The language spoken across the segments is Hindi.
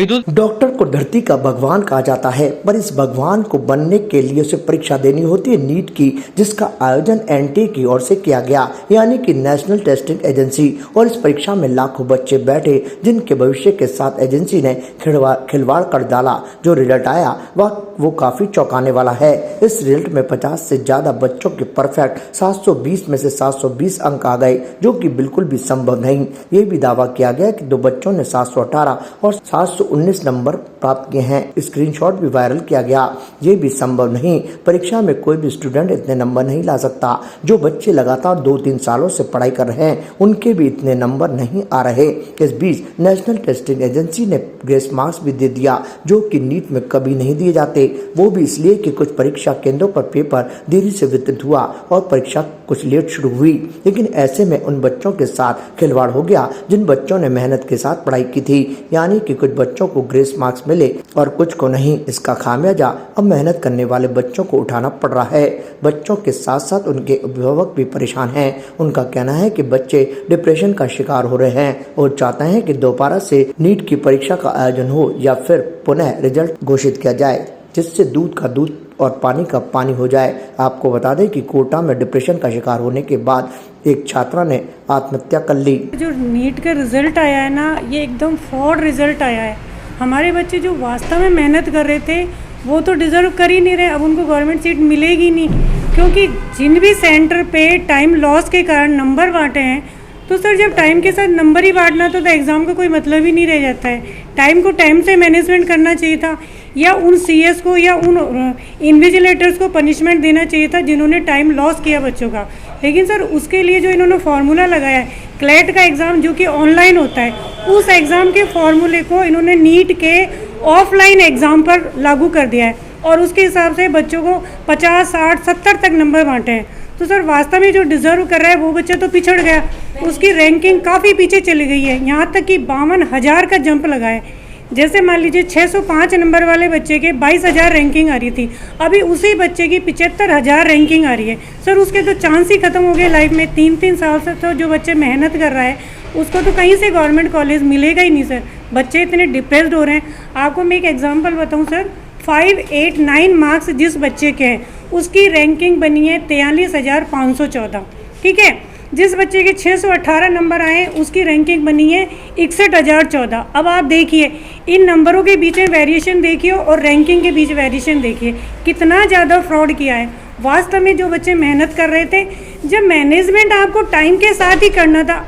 विद्युत। डॉक्टर को धरती का भगवान कहा जाता है, पर इस भगवान को बनने के लिए उसे परीक्षा देनी होती है नीट की, जिसका आयोजन एनटीए की ओर से किया गया, यानी कि नेशनल टेस्टिंग एजेंसी। और इस परीक्षा में लाखों बच्चे बैठे, जिनके भविष्य के साथ एजेंसी ने खिलवाड़ कर डाला। जो रिजल्ट आया वो काफी चौंकाने वाला है। इस रिजल्ट में 50 से ज्यादा बच्चों के परफेक्ट 720 में से 720 अंक आ गए, जो कि बिल्कुल भी संभव नहीं। ये भी दावा किया गया कि 2 बच्चों ने 718 और 719 नंबर प्राप्त किए हैं। स्क्रीनशॉट भी वायरल किया गया। ये भी संभव नहीं, परीक्षा में कोई भी स्टूडेंट इतने नंबर नहीं ला सकता। जो बच्चे लगातार 2-3 सालों से पढ़ाई कर रहे हैं, उनके भी इतने नंबर नहीं आ रहे। इस बीच नेशनल टेस्टिंग एजेंसी ने ग्रेस मार्क्स भी दे दिया, जो कि नीट में कभी नहीं दिए जाते। वो भी इसलिए कि कुछ परीक्षा केंद्रों पर पेपर देरी से वितरित हुआ और परीक्षा कुछ लेट शुरू हुई। लेकिन ऐसे में उन बच्चों के साथ खिलवाड़ हो गया जिन बच्चों ने मेहनत के साथ पढ़ाई की थी, यानी कि कुछ बच्चों को ग्रेस मार्क्स मिले और कुछ को नहीं। इसका खामियाजा अब मेहनत करने वाले बच्चों को उठाना पड़ रहा है। बच्चों के साथ साथ उनके अभिभावक भी परेशान हैं। उनका कहना है कि बच्चे डिप्रेशन का शिकार हो रहे हैं और चाहते हैं कि दोबारा से नीट की परीक्षा का आयोजन हो या फिर पुनः रिजल्ट घोषित किया जाए, जिससे दूध का दूध और पानी का पानी हो जाए। आपको बता दें कि कोटा में डिप्रेशन का शिकार होने के बाद एक छात्रा ने आत्महत्या कर ली। जो नीट का रिजल्ट आया है ना, ये एकदम फ्रॉड रिजल्ट आया है। हमारे बच्चे जो वास्तव में मेहनत कर रहे थे वो तो डिजर्व कर ही नहीं रहे। अब उनको गवर्नमेंट सीट मिलेगी नहीं, क्योंकि जिन भी सेंटर पे टाइम लॉस के कारण नंबर बांटे हैं, तो सर जब टाइम के साथ नंबर ही बांटना तो एग्ज़ाम का कोई मतलब ही नहीं रह जाता है। टाइम को टाइम से मैनेजमेंट करना चाहिए था, या उन सीएस को या उन इन्विजिलेटर्स को पनिशमेंट देना चाहिए था जिन्होंने टाइम लॉस किया बच्चों का। लेकिन सर उसके लिए जो इन्होंने फार्मूला लगाया है, क्लैट का एग्ज़ाम जो कि ऑनलाइन होता है, उस एग्ज़ाम के फार्मूले को इन्होंने नीट के ऑफलाइन एग्ज़ाम पर लागू कर दिया है और उसके हिसाब से बच्चों को 50, 60, 70 तक नंबर बांटे हैं। तो सर वास्तव में जो डिज़र्व कर रहा है वो बच्चा तो पिछड़ गया, उसकी रैंकिंग काफ़ी पीछे चली गई है। यहाँ तक कि 52,000 का जंप लगा है। जैसे मान लीजिए 605 नंबर वाले बच्चे के 22,000 रैंकिंग आ रही थी, अभी उसी बच्चे की 75,000 रैंकिंग आ रही है। सर उसके तो चांस ही खत्म हो गए लाइफ में। 3-3 साल से तो जो बच्चे मेहनत कर रहा है उसको तो कहीं से गवर्नमेंट कॉलेज मिलेगा ही नहीं सर। बच्चे इतने डिप्रेस्ड हो रहे हैं। आपको मैं एक एग्जाम्पल बताऊँ सर, 589 मार्क्स जिस बच्चे के हैं उसकी रैंकिंग बनी है 43,514, ठीक है। जिस बच्चे के 618 नंबर आए उसकी रैंकिंग बनी है 61,014। अब आप देखिए इन नंबरों के बीच में वेरिएशन देखिए और रैंकिंग के बीच वेरिएशन देखिए, कितना ज़्यादा फ्रॉड किया है। वास्तव में जो बच्चे मेहनत कर रहे थे, जब मैनेजमेंट आपको टाइम के साथ ही करना था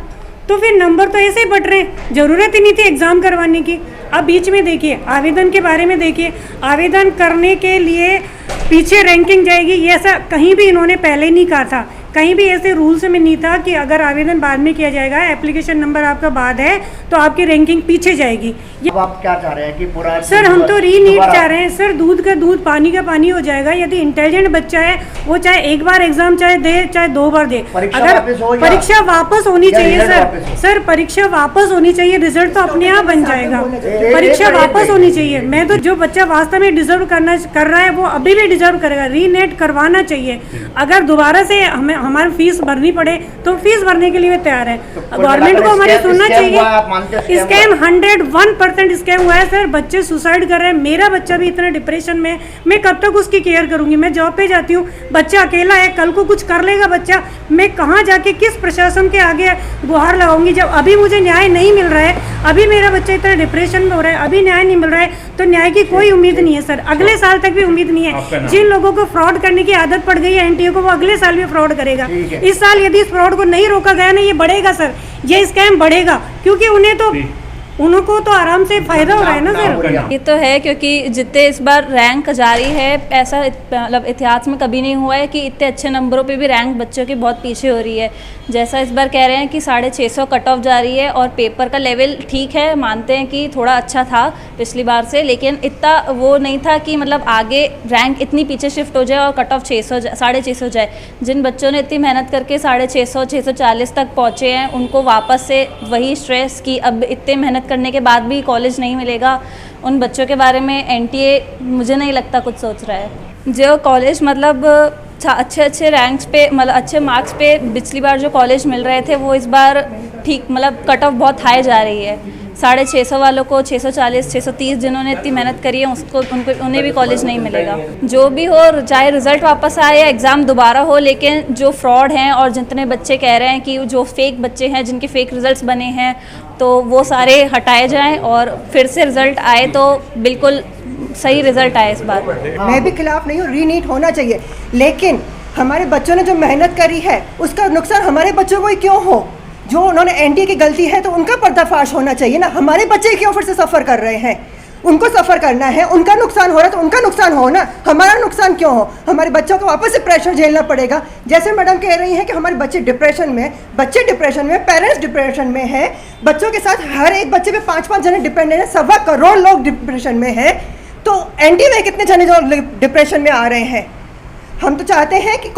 तो फिर नंबर तो ऐसे ही बट रहे हैं, ज़रूरत ही नहीं थी एग्ज़ाम करवाने की। अब बीच में देखिए आवेदन के बारे में देखिए, आवेदन करने के लिए पीछे रैंकिंग जाएगी, ये ऐसा कहीं भी इन्होंने पहले नहीं कहा था। कहीं भी ऐसे रूल्स में नहीं था कि अगर आवेदन बाद में किया जाएगा, एप्लीकेशन नंबर आपका बाद है तो आपकी रैंकिंग पीछे जाएगी। अब आप क्या चाह रहे हैं कि पूरा सर हम तो रीनीट चाह रहे हैं सर। दूध का दूध पानी का पानी हो जाएगा। यदि इंटेलिजेंट बच्चा है वो चाहे एक बार एग्जाम चाहे दे चाहे 2 बार दे, अगर परीक्षा वापस होनी चाहिए सर परीक्षा वापस होनी चाहिए, रिजल्ट तो अपने आप बन जाएगा। परीक्षा वापस होनी चाहिए। मैं तो जो बच्चा वास्तव में डिजर्व कर रहा है वो अभी भी डिजर्व करेगा। रीनेट करवाना चाहिए। अगर दोबारा से हमें हमारी फीस भरनी पड़े तो फीस भरने के लिए तैयार है। गवर्नमेंट को हमारे सुनना चाहिए। स्कैम 101% स्कैम हुआ है सर। बच्चे सुसाइड कर रहे हैं। मेरा बच्चा भी इतना डिप्रेशन में, मैं कब तक उसकी केयर करूंगी। मैं जॉब पे जाती हूँ, बच्चा अकेला है, कल को कुछ कर लेगा बच्चा, मैं कहाँ जाके किस प्रशासन के आगे गुहार लगाऊंगी जब अभी मुझे न्याय नहीं मिल रहा है। अभी मेरा बच्चा इतना डिप्रेशन में हो रहा है, अभी न्याय नहीं मिल रहा है, तो न्याय की कोई उम्मीद नहीं है सर। अगले साल तक भी उम्मीद नहीं है। जिन लोगों को फ्रॉड करने की आदत पड़ गई है एनटीए को, वो अगले साल भी फ्रॉड करेगा। इस साल यदि इस फ्रॉड को नहीं रोका गया ना, ये बढ़ेगा सर, ये स्कैम बढ़ेगा, क्योंकि उनको तो आराम से फायदा हो रहा है ना सर। ये तो है, क्योंकि जितने इस बार रैंक जारी है, ऐसा मतलब इतिहास में कभी नहीं हुआ है कि इतने अच्छे नंबरों पे भी रैंक बच्चों की बहुत पीछे हो रही है। जैसा इस बार कह रहे हैं कि 650 कट ऑफ जारी है और पेपर का लेवल ठीक है, मानते हैं कि थोड़ा अच्छा था पिछली बार से, लेकिन इतना वो नहीं था कि मतलब आगे रैंक इतनी पीछे शिफ्ट हो जाए और कट ऑफ 650 जाए। जिन बच्चों ने इतनी मेहनत करके 650, 640 तक पहुँचे हैं, उनको वापस से वही स्ट्रेस की अब इतने मेहनत करने के बाद भी कॉलेज नहीं मिलेगा, उन बच्चों के बारे में एनटीए मुझे नहीं लगता कुछ सोच रहा है। जो कॉलेज मतलब अच्छे रैंक्स पे, मतलब अच्छे मार्क्स पे पिछली बार जो कॉलेज मिल रहे थे वो इस बार ठीक मतलब कट ऑफ बहुत हाई जा रही है। 650 वालों को 640 630 जिन्होंने इतनी मेहनत करी है उन्हें भी कॉलेज नहीं मिलेगा। जो भी हो, चाहे रिज़ल्ट वापस आए या एग्ज़ाम दोबारा हो, लेकिन जो फ्रॉड हैं और जितने बच्चे कह रहे हैं कि जो फेक बच्चे हैं जिनके फेक रिज़ल्ट्स बने हैं तो वो सारे हटाए जाएं और फिर से रिज़ल्ट आए तो बिल्कुल सही रिज़ल्ट आए इस बार। मैं भी खिलाफ नहीं हूँ, रीनीट होना चाहिए, लेकिन हमारे बच्चों ने जो मेहनत करी है उसका नुकसान हमारे बच्चों को ही क्यों हो? जो उन्होंने एनटीए की गलती है तो उनका पर्दाफाश होना चाहिए ना, हमारे बच्चे क्यों फिर से सफ़र कर रहे हैं? उनको सफ़र करना है, उनका नुकसान हो रहा है तो उनका नुकसान हो ना, हमारा नुकसान क्यों हो? हमारे बच्चों को वापस से प्रेशर झेलना पड़ेगा। जैसे मैडम कह रही हैं कि हमारे बच्चे डिप्रेशन में, पेरेंट्स डिप्रेशन में है, बच्चों के साथ हर एक बच्चे पे 5-5 जने डिपेंडेंट है, 1.25 करोड़ लोग डिप्रेशन में है, तो एनटीए में कितने जने जो डिप्रेशन में आ रहे हैं? हम तो चाहते हैं कि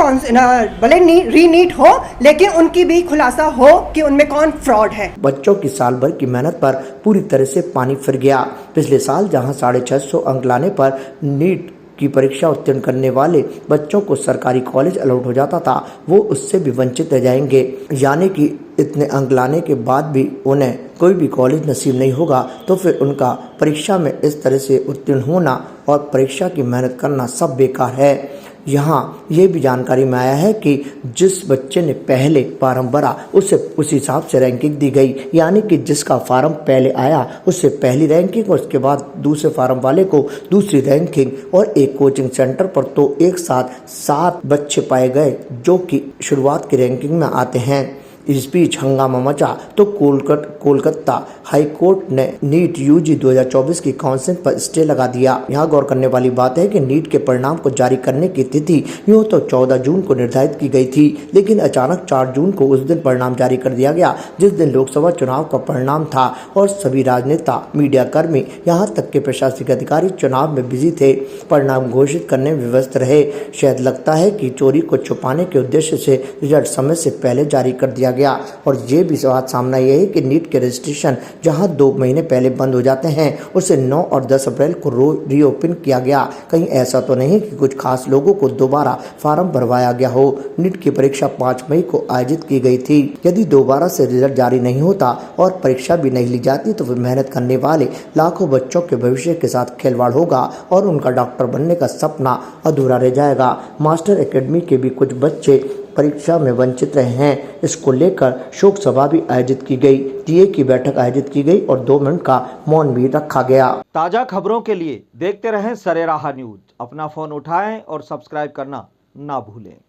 भले रीनीट हो लेकिन उनकी भी खुलासा हो कि उनमें कौन फ्रॉड है। बच्चों की साल भर की मेहनत पर पूरी तरह से पानी फिर गया। पिछले साल जहां 650 अंक लाने पर नीट की परीक्षा उत्तीर्ण करने वाले बच्चों को सरकारी कॉलेज अलॉट हो जाता था, वो उससे भी वंचित रह जाएंगे। यानी कि इतने अंक लाने के बाद भी उन्हें कोई भी कॉलेज नसीब नहीं होगा, तो फिर उनका परीक्षा में इस तरह से उत्तीर्ण होना और परीक्षा की मेहनत करना सब बेकार है। यहाँ ये भी जानकारी में आया है कि जिस बच्चे ने पहले फार्म भरा उसे उस हिसाब से रैंकिंग दी गई, यानी कि जिसका फार्म पहले आया उससे पहली रैंकिंग और उसके बाद दूसरे फार्म वाले को दूसरी रैंकिंग। और एक कोचिंग सेंटर पर तो एक साथ 7 बच्चे पाए गए जो कि शुरुआत की रैंकिंग में आते हैं। इस बीच हंगामा मचा तो कोलकाता हाई कोर्ट ने नीट यूजी 2024 की काउंसिलिंग पर स्टे लगा दिया। यहाँ गौर करने वाली बात है कि नीट के परिणाम को जारी करने की तिथि यूँ तो 14 जून को निर्धारित की गई थी, लेकिन अचानक 4 जून को उस दिन परिणाम जारी कर दिया गया जिस दिन लोकसभा चुनाव का परिणाम था और सभी राजनेता, मीडिया कर्मी, यहाँ तक के प्रशासनिक अधिकारी चुनाव में बिजी थे, परिणाम घोषित करने में व्यस्त रहे। शायद लगता है कि चोरी को छुपाने के उद्देश्य से रिजल्ट समय से पहले जारी कर दिया गया। और ये भी बात सामने आई है कि नीट के रजिस्ट्रेशन जहां 2 महीने पहले बंद हो जाते हैं उसे 9 और 10 अप्रैल को रीओपन किया गया। कहीं ऐसा तो नहीं कि कुछ खास लोगों को दोबारा फार्म भरवाया गया हो। नीट की परीक्षा 5 मई को आयोजित की गई थी। यदि दोबारा से रिजल्ट जारी नहीं होता और परीक्षा भी नहीं ली जाती तो फिर मेहनत करने वाले लाखों बच्चों के भविष्य के साथ खिलवाड़ होगा और उनका डॉक्टर बनने का सपना अधूरा रह जाएगा। मास्टर एकेडमी के भी कुछ बच्चे परीक्षा में वंचित रहे हैं। इसको लेकर शोक सभा भी आयोजित की गई, टीए की बैठक आयोजित की गई और 2 मिनट का मौन भी रखा गया। ताज़ा खबरों के लिए देखते रहें सरेराह न्यूज। अपना फोन उठाएं और सब्सक्राइब करना ना भूलें।